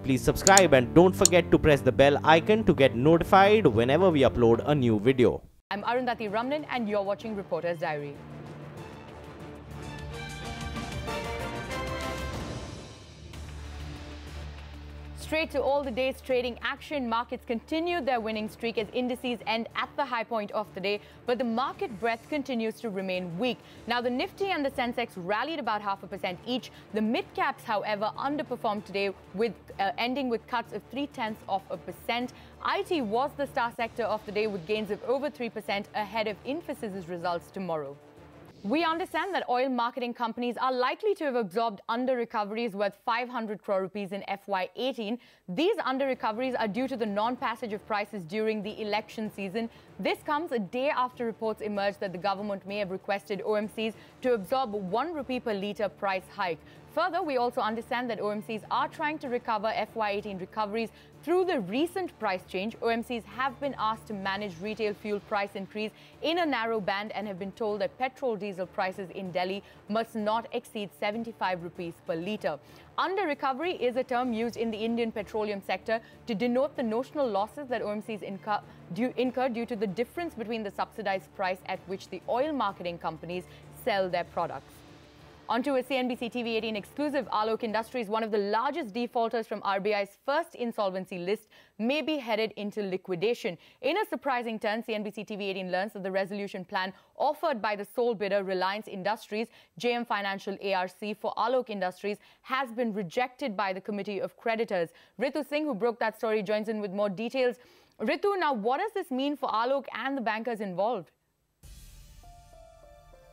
please subscribe and don't forget to press the bell icon to get notified whenever we upload a new video. I'm Arundhati Ramnan and you're watching Reporter's Diary. Straight to all the day's trading action, markets continued their winning streak as indices end at the high point of the day, but the market breadth continues to remain weak. Now, the Nifty and the Sensex rallied about 0.5% each. The mid-caps, however, underperformed today, with ending with cuts of 0.3%. IT was the star sector of the day with gains of over 3% ahead of Infosys' results tomorrow. We understand that oil marketing companies are likely to have absorbed under-recoveries worth 500 crore rupees in FY18. These under-recoveries are due to the non-passage of prices during the election season. This comes a day after reports emerged that the government may have requested OMCs to absorb 1 rupee per litre price hike. Further, we also understand that OMCs are trying to recover FY18 recoveries through the recent price change. OMCs have been asked to manage retail fuel price increase in a narrow band and have been told that petrol diesel prices in Delhi must not exceed 75 rupees per litre. Under recovery is a term used in the Indian petroleum sector to denote the notional losses that OMCs incur due to the difference between the subsidized price at which the oil marketing companies sell their products. Onto a CNBC TV18 exclusive, Alok Industries, one of the largest defaulters from RBI's first insolvency list, may be headed into liquidation. In a surprising turn, CNBC TV18 learns that the resolution plan offered by the sole bidder, Reliance Industries, JM Financial ARC, for Alok Industries has been rejected by the Committee of Creditors. Ritu Singh, who broke that story, joins in with more details. Ritu, now what does this mean for Alok and the bankers involved?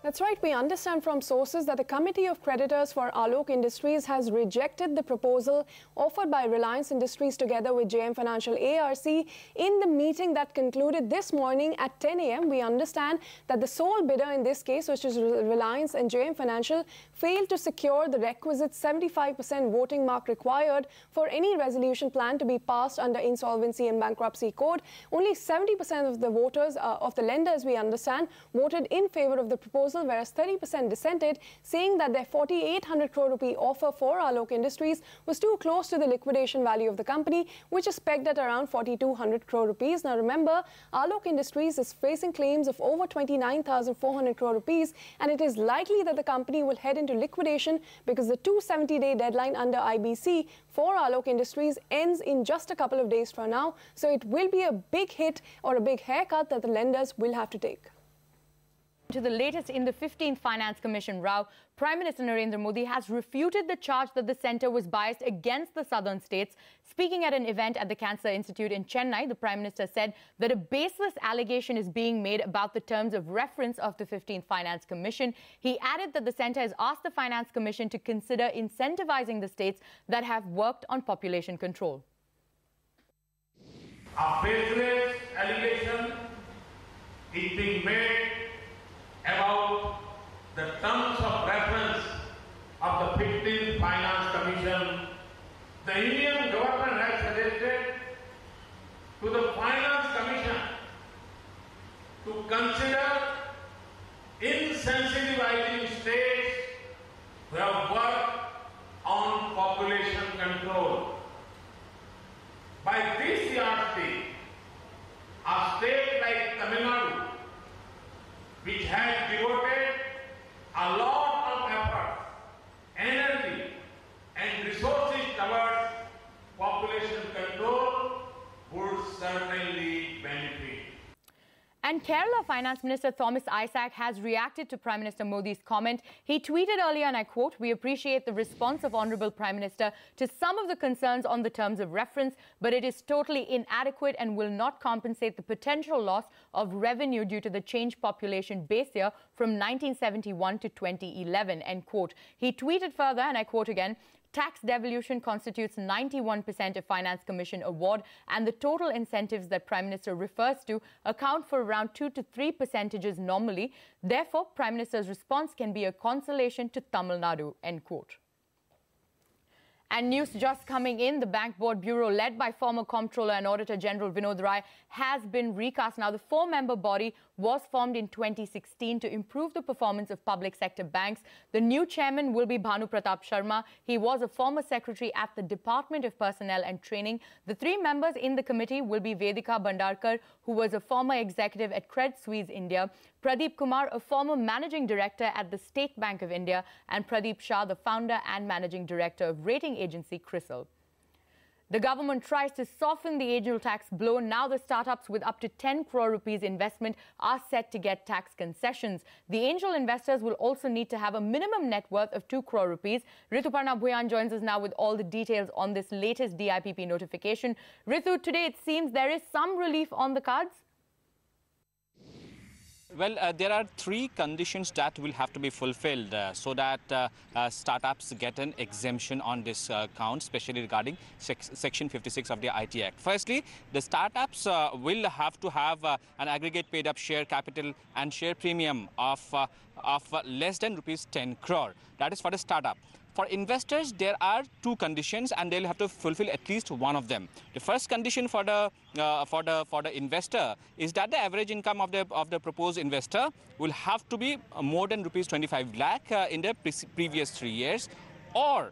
That's right. We understand from sources that the Committee of Creditors for Alok Industries has rejected the proposal offered by Reliance Industries together with JM Financial ARC in the meeting that concluded this morning at 10 a.m. We understand that the sole bidder in this case, which is Reliance and JM Financial, failed to secure the requisite 75% voting mark required for any resolution plan to be passed under Insolvency and Bankruptcy Code. Only 70% of the voters, of the lenders, we understand, voted in favor of the proposal, whereas 30% dissented, saying that their 4,800 crore rupee offer for Alok Industries was too close to the liquidation value of the company, which is pegged at around 4,200 crore rupees. Now remember, Alok Industries is facing claims of over 29,400 crore rupees, and it is likely that the company will head into liquidation because the 270-day deadline under IBC for Alok Industries ends in just a couple of days from now. So it will be a big hit or a big haircut that the lenders will have to take. To the latest in the 15th Finance Commission row, Prime Minister Narendra Modi has refuted the charge that the centre was biased against the southern states. Speaking at an event at the Cancer Institute in Chennai, the Prime Minister said that a baseless allegation is being made about the terms of reference of the 15th Finance Commission. He added that the centre has asked the Finance Commission to consider incentivizing the states that have worked on population control. A baseless allegation is being made about the terms of reference of the 15th Finance Commission. The Indian government has suggested to the Finance Commission to consider incentivizing states who have worked on population control. By this yardstick, a state like Tamil Nadu, which has devoted a lot of effort, energy and resources towards population control, would certainly benefit. And Kerala Finance Minister Thomas Isaac has reacted to Prime Minister Modi's comment. He tweeted earlier, and I quote, "We appreciate the response of Honourable Prime Minister to some of the concerns on the terms of reference, but it is totally inadequate and will not compensate the potential loss of revenue due to the changed population base year from 1971 to 2011, end quote. He tweeted further, and I quote again, "Tax devolution constitutes 91% of Finance Commission award, and the total incentives that Prime Minister refers to account for around 2 to 3% normally. Therefore, Prime Minister's response can be a consolation to Tamil Nadu," end quote. And news just coming in, the Bank Board Bureau, led by former Comptroller and Auditor General Vinod Rai, has been recast. Now, the 4-member body was formed in 2016 to improve the performance of public sector banks. The new chairman will be Bhanu Pratap Sharma. He was a former secretary at the Department of Personnel and Training. The 3 members in the committee will be Vedika Bhandarkar, who was a former executive at Credit Suisse India, Pradeep Kumar, a former managing director at the State Bank of India, and Pradeep Shah, the founder and managing director of rating agency CRISIL. The government tries to soften the angel tax blow. Now the startups with up to 10 crore rupees investment are set to get tax concessions. The angel investors will also need to have a minimum net worth of 2 crore rupees. Rituparna Bhuyan joins us now with all the details on this latest DIPP notification. Ritu, today it seems there is some relief on the cards. Well, there are 3 conditions that will have to be fulfilled so that startups get an exemption on this count, especially regarding Section 56 of the IT Act. Firstly, the startups will have to have an aggregate paid up share capital and share premium of less than rupees 10 crore. That is for the startup. For investors, there are 2 conditions, and they'll have to fulfill at least one of them. The first condition for the investor is that the average income of the proposed investor will have to be more than rupees 25 lakh in the previous 3 years, or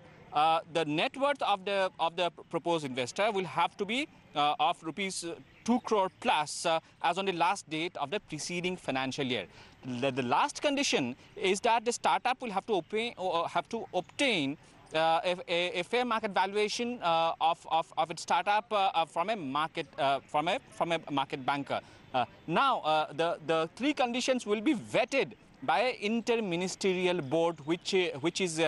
the net worth of the proposed investor will have to be of rupees 2 crore plus as on the last date of the preceding financial year. The last condition is that the startup will have to obtain a fair market valuation of its startup from a market banker. Now the 3 conditions will be vetted by an interministerial board, which is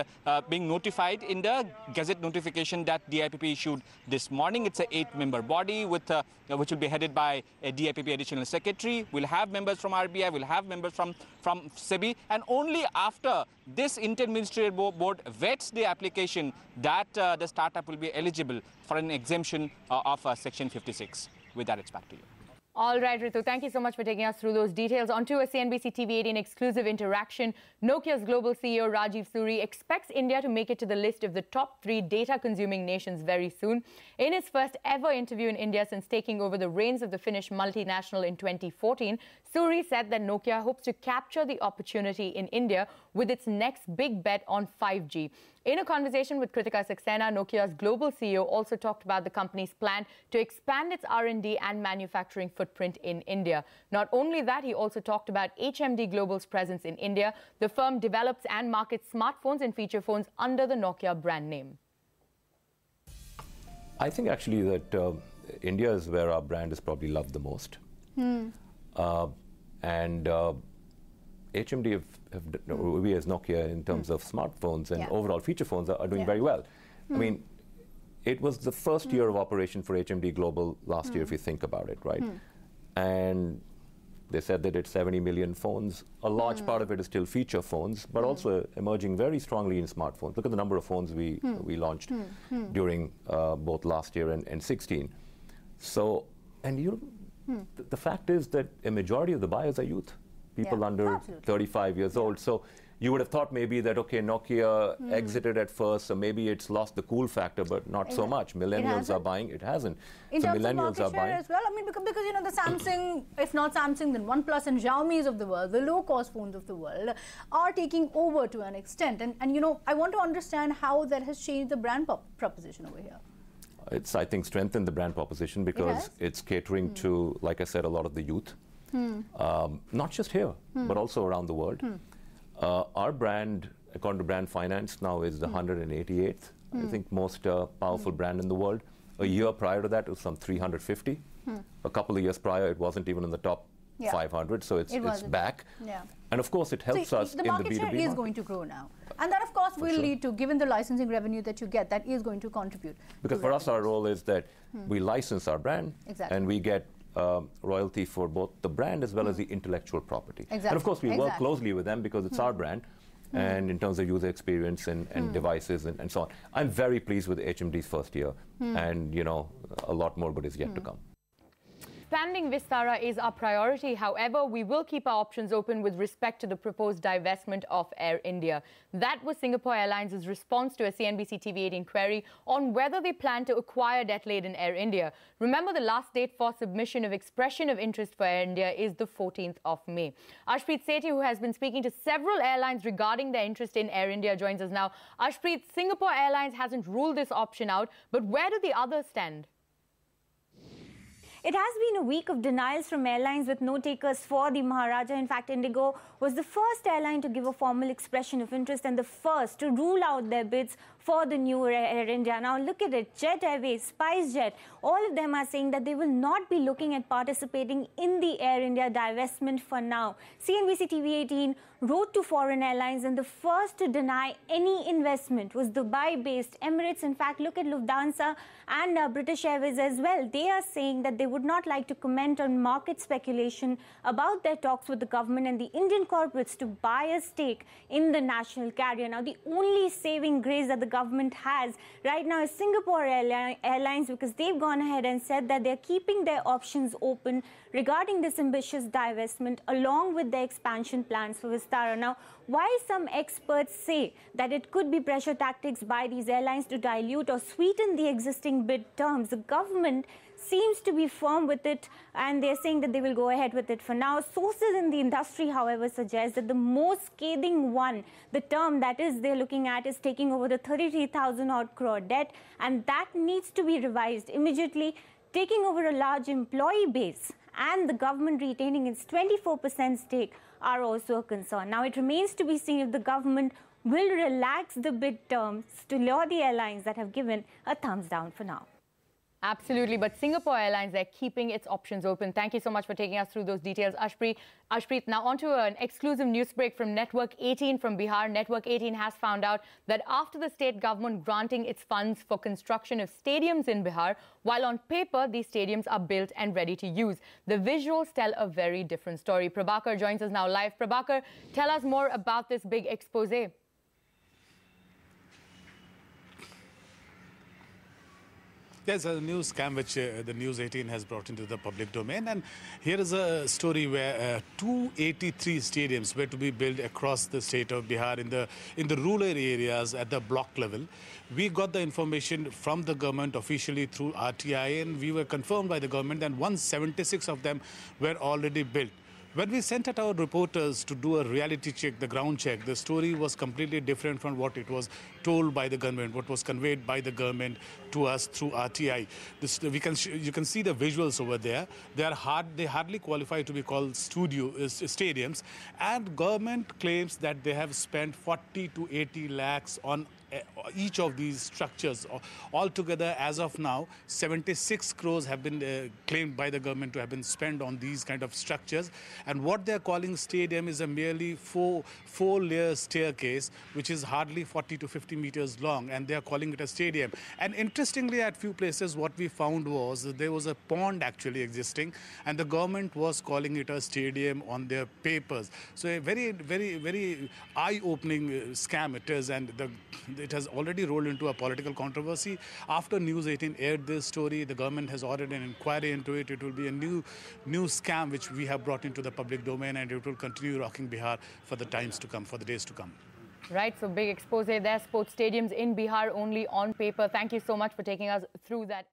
being notified in the Gazette notification that DIPP issued this morning. It's an 8-member body with which will be headed by a DIPP additional secretary. We'll have members from RBI, we'll have members from SEBI, and only after this interministerial board vets the application that the startup will be eligible for an exemption of Section 56. With that, it's back to you. All right, Ritu, thank you so much for taking us through those details. On to a CNBC TV18 exclusive interaction. Nokia's global CEO Rajiv Suri expects India to make it to the list of the top 3 data-consuming nations very soon. In his first ever interview in India since taking over the reins of the Finnish multinational in 2014, Suri said that Nokia hopes to capture the opportunity in India with its next big bet on 5G. In a conversation with Kritika Saxena, Nokia's global CEO also talked about the company's plan to expand its R&D and manufacturing footprint in India. Not only that, he also talked about HMD Global's presence in India. The firm develops and markets smartphones and feature phones under the Nokia brand name. I think actually that India is where our brand is probably loved the most. HMD we as Nokia in terms of smartphones and overall feature phones are doing very well. I mean, it was the first year of operation for HMD Global last year, if you think about it, right? And they said that it's 70 million phones. A large part of it is still feature phones, but also emerging very strongly in smartphones. Look at the number of phones we launched during both last year and 16. So, and the fact is that a majority of the buyers are youth. People under 35 years old. So you would have thought maybe that, okay, Nokia exited at first, so maybe it's lost the cool factor, but not so much. Millennials are buying. It hasn't. In so terms millennials of market are share buying as well. I mean, because you know, the Samsung, if not Samsung, then OnePlus and Xiaomi's of the world, the low-cost phones of the world, are taking over to an extent. And you know, I want to understand how that has changed the brand proposition over here. It's, I think, strengthened the brand proposition because it's catering to, like I said, a lot of the youth. Not just here, but also around the world. Our brand, according to Brand Finance, now is the 188th, I think, most powerful brand in the world. A year prior to that, it was some 350. A couple of years prior, it wasn't even in the top 500, so it's back. And of course, it helps us in the B2B market. The market share is going to grow now. And that, of course, will lead to, given the licensing revenue that you get, that is going to contribute. Because for us, our role is that we license our brand, and we get royalty for both the brand as well as the intellectual property. And of course, we work closely with them because it's our brand, and in terms of user experience and devices and so on. I'm very pleased with HMD's first year, and you know, a lot more good is yet to come. Expanding Vistara is our priority. However, we will keep our options open with respect to the proposed divestment of Air India. That was Singapore Airlines' response to a CNBC TV18 query on whether they plan to acquire debt-laden Air India. Remember, the last date for submission of expression of interest for Air India is the 14th of May. Ashpreet Sethi, who has been speaking to several airlines regarding their interest in Air India, joins us now. Ashpreet, Singapore Airlines hasn't ruled this option out, but where do the others stand? It has been a week of denials from airlines with no takers for the Maharaja. In fact, Indigo was the first airline to give a formal expression of interest and the first to rule out their bids for the new Air India. Now look at it, Jet Airways, SpiceJet, all of them are saying that they will not be looking at participating in the Air India divestment for now. CNBC TV18 wrote to foreign airlines, and the first to deny any investment was Dubai-based Emirates. In fact, look at Lufthansa and British Airways as well. They are saying that they would not like to comment on market speculation about their talks with the government and the Indian corporates to buy a stake in the national carrier. Now, the only saving grace that the government has right now is Singapore Airlines, because they've gone ahead and said that they're keeping their options open regarding this ambitious divestment along with their expansion plans for Vistara. Now, while some experts say that it could be pressure tactics by these airlines to dilute or sweeten the existing bid terms, the government seems to be firm with it, and they're saying that they will go ahead with it for now. Sources in the industry, however, suggest that the most scathing one, the term that is they're looking at, is taking over the 33,000 odd crore debt, and that needs to be revised immediately. Taking over a large employee base and the government retaining its 24% stake are also a concern. Now, it remains to be seen if the government will relax the bid terms to lure the airlines that have given a thumbs down for now. Absolutely, but Singapore Airlines, they're keeping its options open. Thank you so much for taking us through those details, Ashpreet. Now on to an exclusive news break from Network 18 from Bihar. Network 18 has found out that after the state government granting its funds for construction of stadiums in Bihar, while on paper these stadiums are built and ready to use, the visuals tell a very different story. Prabhakar joins us now live. Prabhakar, tell us more about this big expose. There's a new scam which the News 18 has brought into the public domain, and here is a story where 283 stadiums were to be built across the state of Bihar in the rural areas at the block level. We got the information from the government officially through RTI, and we were confirmed by the government that 176 of them were already built. When we sent out our reporters to do a reality check, the ground check, the story was completely different from what it was told by the government, what was conveyed by the government to us through RTI. You can see the visuals over there. They hardly qualify to be called stadiums, and government claims that they have spent 40 to 80 lakhs on each of these structures. Altogether, as of now, 76 crores have been claimed by the government to have been spent on these kind of structures. And what they're calling stadium is a merely four-layer staircase, which is hardly 40 to 50 meters long, and they're calling it a stadium. And interestingly, at few places, what we found was that there was a pond actually existing, and the government was calling it a stadium on their papers. So a very, very, very eye-opening scam it is, and it has already rolled into a political controversy. After News 18 aired this story, the government has ordered an inquiry into it. It will be a new scam which we have brought into the public domain, and it will continue rocking Bihar for the times to come, for the days to come. Right, so big expose there. Sports stadiums in Bihar only on paper. Thank you so much for taking us through that.